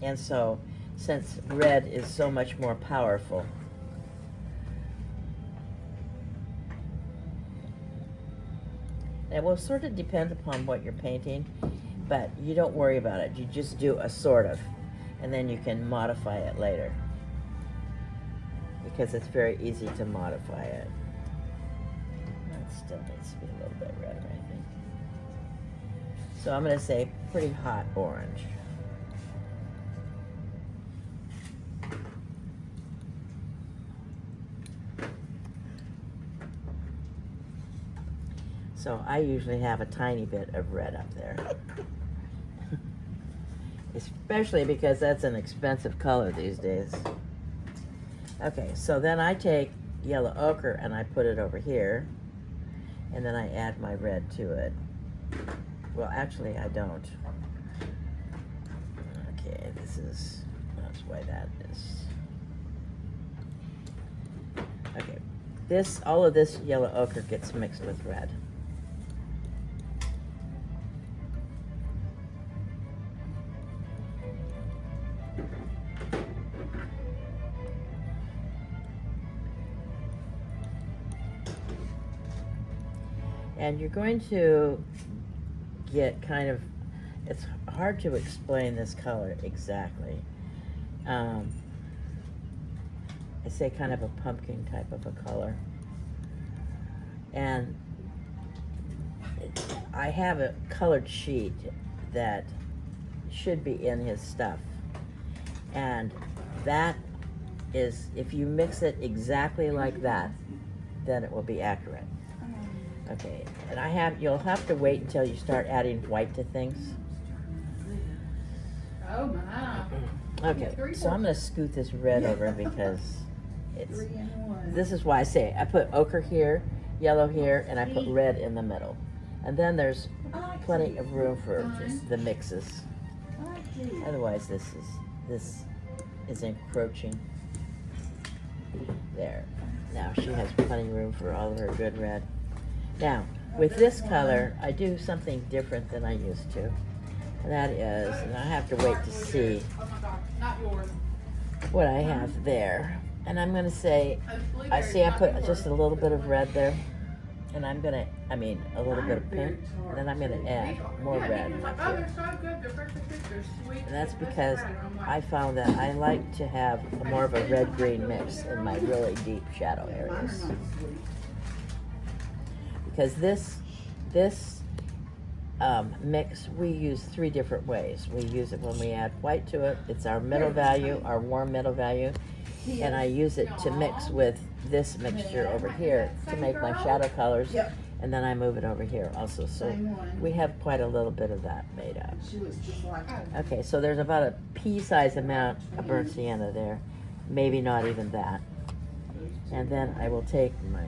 And so, since red is so much more powerful, it will sort of depend upon what you're painting, but you don't worry about it. You just do a sort of, and then you can modify it later, because it's very easy to modify it. It still needs to be a little bit redder, I think. So I'm going to say pretty hot orange. So I usually have a tiny bit of red up there. Especially because that's an expensive color these days. Okay, so then I take yellow ochre and I put it over here, and then I add my red to it. Well, actually I don't. Okay, that's why that is. Okay, all of this yellow ochre gets mixed with red. And you're going to get kind of, it's hard to explain this color exactly. I say kind of a pumpkin type of a color. And I have a colored sheet that should be in his stuff. And that is, if you mix it exactly like that, then it will be accurate. Okay, and you'll have to wait until you start adding white to things. Oh my. Okay, so I'm going to scoot this red over because this is why I say I put ochre here, yellow here, and I put red in the middle. And then there's plenty of room for just the mixes. Otherwise this is encroaching. There. Now she has plenty of room for all of her good red. Now, with this color, I do something different than I used to. And that is, and I have to wait to see what I have there. And I'm going to say, I put just a little bit of red there. And I'm going to, a little bit of pink. And then I'm going to add more red up here. And that's because I found that I like to have more of a red-green mix in my really deep shadow areas. Because this mix, we use 3 different ways. We use it when we add white to it. It's our middle value, our warm middle value. And I use it to mix with this mixture over here to make my shadow colors. And then I move it over here also. So we have quite a little bit of that made up. Okay, so there's about a pea-sized amount of burnt sienna there. Maybe not even that. And then I will take my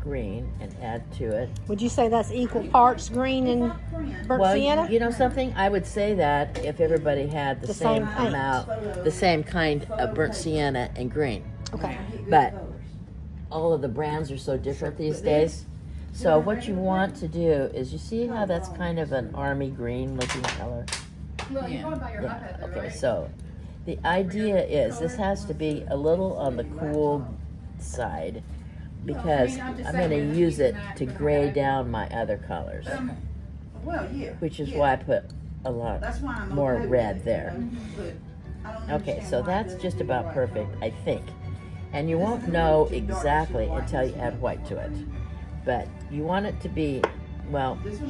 green and add to it. Would you say that's equal parts green and burnt sienna? You know something? I would say that if everybody had the same amount, the same kind of burnt sienna and green. Okay. But all of the brands are so different these days. So what you want to do is, you see how that's kind of an army green looking color? Yeah. Okay, so the idea is this has to be a little on the cool side, because I'm going to use it to gray down my other colors, which is why I put a lot more red there. Okay, so that's just about perfect, I think. And you won't know exactly until you add white to it. But you want it to be, well, is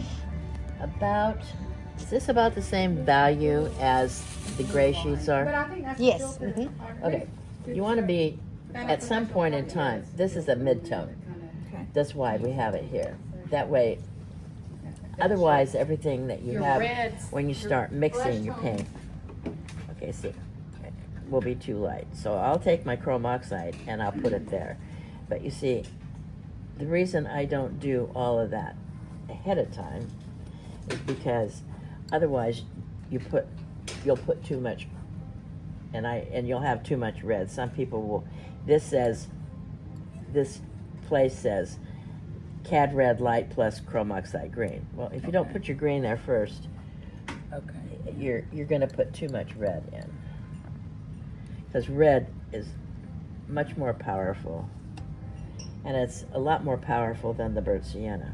this about the same value as the gray sheets are? Yes. Okay, you want to be, at some point in time, this is a mid-tone. That's why we have it here. That way, otherwise everything that you have when you start mixing your paint, okay, see, will be too light. So I'll take my chrome oxide and I'll put it there. But you see, the reason I don't do all of that ahead of time is because otherwise you'll put too much, and you'll have too much red. Some people will. This place says cad red light plus chrome oxide green. Well, if you don't put your green there first, Okay. you're going to put too much red in, because red is much more powerful, and it's a lot more powerful than the burnt sienna.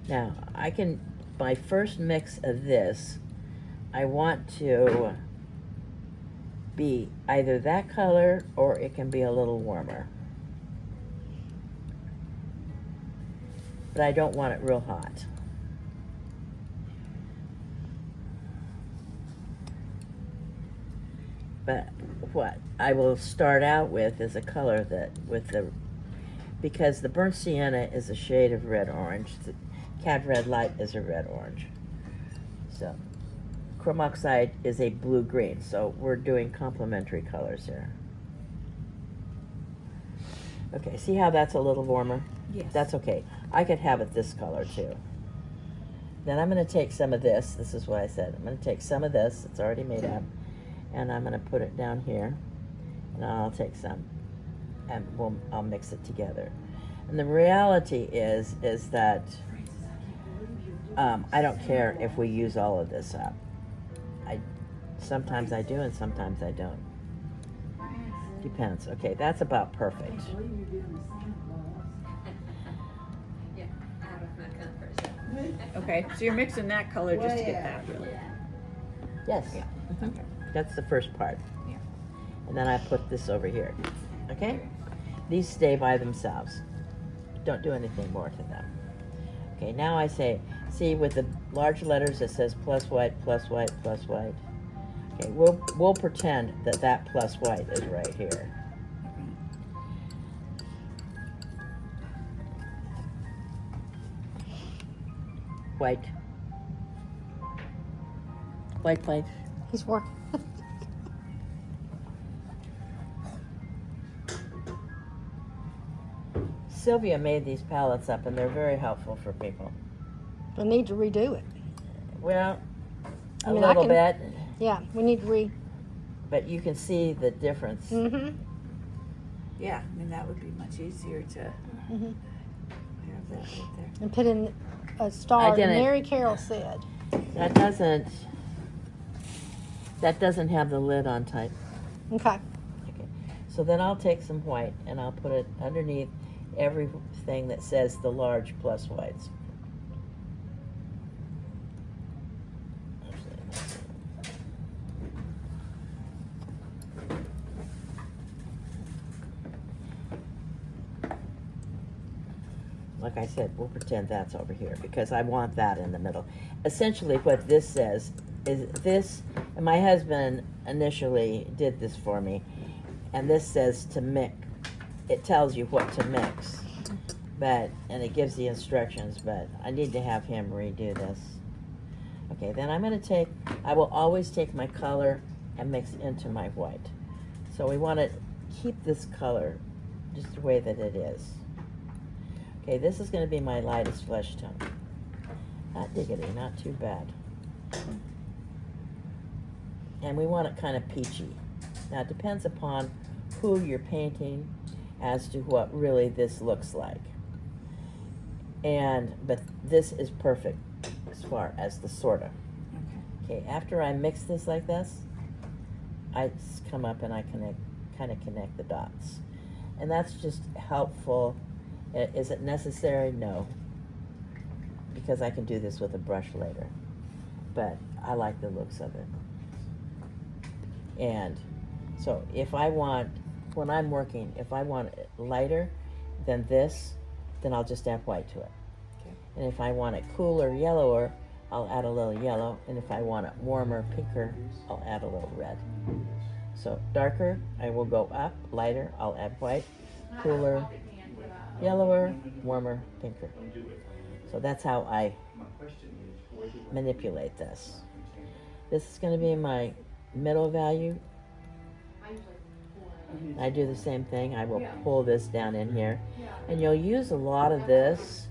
Now, my first mix of this, I want to be either that color or it can be a little warmer. But I don't want it real hot. But what I will start out with is a color because the burnt sienna is a shade of red orange. The cad red light is a red orange. So chrome oxide is a blue green. So we're doing complementary colors here. Okay, see how that's a little warmer? Yes. That's okay. I could have it this color too. Then I'm going to take some of this. This is what I said. I'm going to take some of this. It's already made up. And I'm going to put it down here. And I'll take some. And I'll mix it together. And the reality is that I don't care if we use all of this up. Sometimes I do and sometimes I don't. Depends. Okay, that's about perfect. Okay, so you're mixing that color just to get that really. Yes. Yeah. Mhm. Okay. That's the first part. Yeah. And then I put this over here. Okay? These stay by themselves. Don't do anything more to them. Okay, now I say, see with the large letters it says plus white, plus white, plus white. Okay, we'll pretend that plus white is right here. White. White, white. He's working. Sylvia made these palettes up and they're very helpful for people. I need to redo it. Well, I mean, little bit, Yeah, we need to but you can see the difference. Mm-hmm. Yeah, I mean that would be much easier to Mm-hmm. have that right there. And put in a star. I didn't- Mary Carole said. That doesn't have the lid on tight. Okay. Okay. So then I'll take some white and I'll put it underneath everything that says the large plus whites. Like I said, we'll pretend that's over here because I want that in the middle. Essentially what this says is this, and my husband initially did this for me, and this says to mix. It tells you what to mix, and it gives the instructions, but I need to have him redo this. Okay, then I'm going to I will always take my color and mix into my white. So we want to keep this color just the way that it is. Okay, this is going to be my lightest flesh tone. Not diggity, not too bad. And we want it kind of peachy. Now it depends upon who you're painting as to what really this looks like. But this is perfect as far as the sorta. Okay, after I mix this like this, I just come up and I kind of connect the dots. And that's just helpful. Is it necessary? No. Because I can do this with a brush later. But I like the looks of it. And so when I'm working, if I want it lighter than this, then I'll just add white to it. Okay. And if I want it cooler, yellower, I'll add a little yellow. And if I want it warmer, pinker, I'll add a little red. So darker, I will go up. Lighter, I'll add white. Cooler, yellower, warmer, pinker. So that's how I manipulate this. This is going to be my middle value. I do the same thing. I will pull this down in here. And you'll use a lot of this.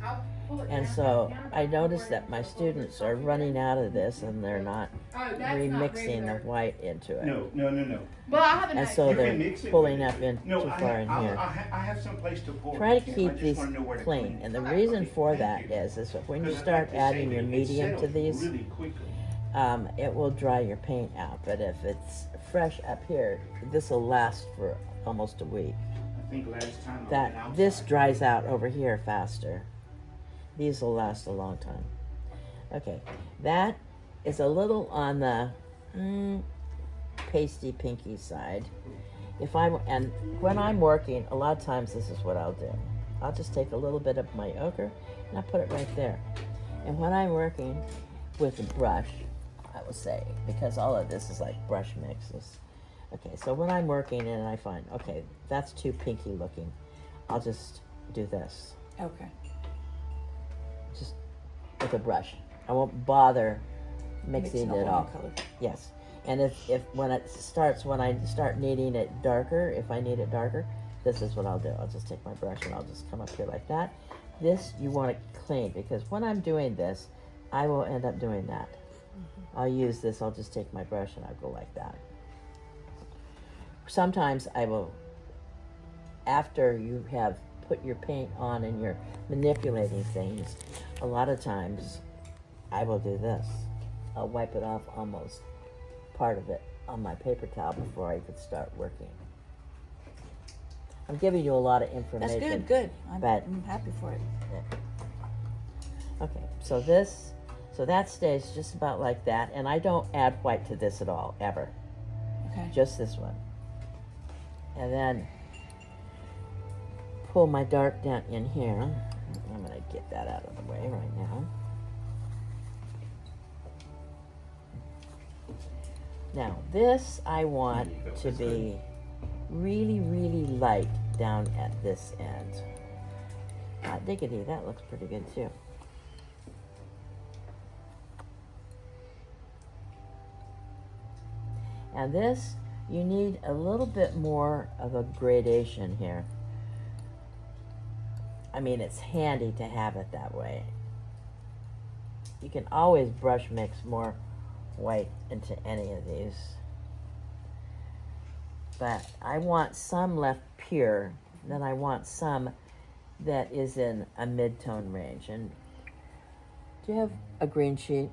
And so I notice that my students are running out of this and they're not remixing the white into it. No. Well, I haven't. And so You can they're mix it pulling with up in No, too far in here. I have some place to pour. Try it. to I keep just these wanna know where to clean. it. And the reason for that is that when you Because I'd start like to say adding that your it medium to settles these, really quickly. it will dry your paint out. But if it's fresh up here, this will last for almost a week. I think last time I That went outside, this dries out over here faster. These will last a long time. Okay, that is a little on the pasty pinky side. And when I'm working, a lot of times this is what I'll do. I'll just take a little bit of my ochre and I'll put it right there. And when I'm working with a brush, I will say, because all of this is like brush mixes. Okay, so when I'm working and I find, okay, that's too pinky looking, I'll just do this. Okay. Just with a brush. I won't bother mixing Mixing it all all. the colors. Yes. And if when I start needing it darker, if I need it darker, this is what I'll do. I'll just take my brush and I'll just come up here like that. This you want to clean, because when I'm doing this, I will end up doing that. I'll use this, I'll just take my brush and I'll go like that. Sometimes I will, after you have put your paint on and you're manipulating things, a lot of times I will do this. I'll wipe it off almost part of it on my paper towel before I even start working. I'm giving you a lot of information. That's good. But I'm happy for it. okay, so that stays just about like that, and I don't add white to this at all, ever. Okay. Just this one. And then pull my dark down in here. I'm gonna get that out of the way right now. Now this I want to be really, really light down at this end. Diggity, that looks pretty good too. And this, you need a little bit more of a gradation here. I mean, it's handy to have it that way. You can always brush mix more white into any of these. But I want some left pure, then I want some that is in a mid-tone range. And do you have a green sheet?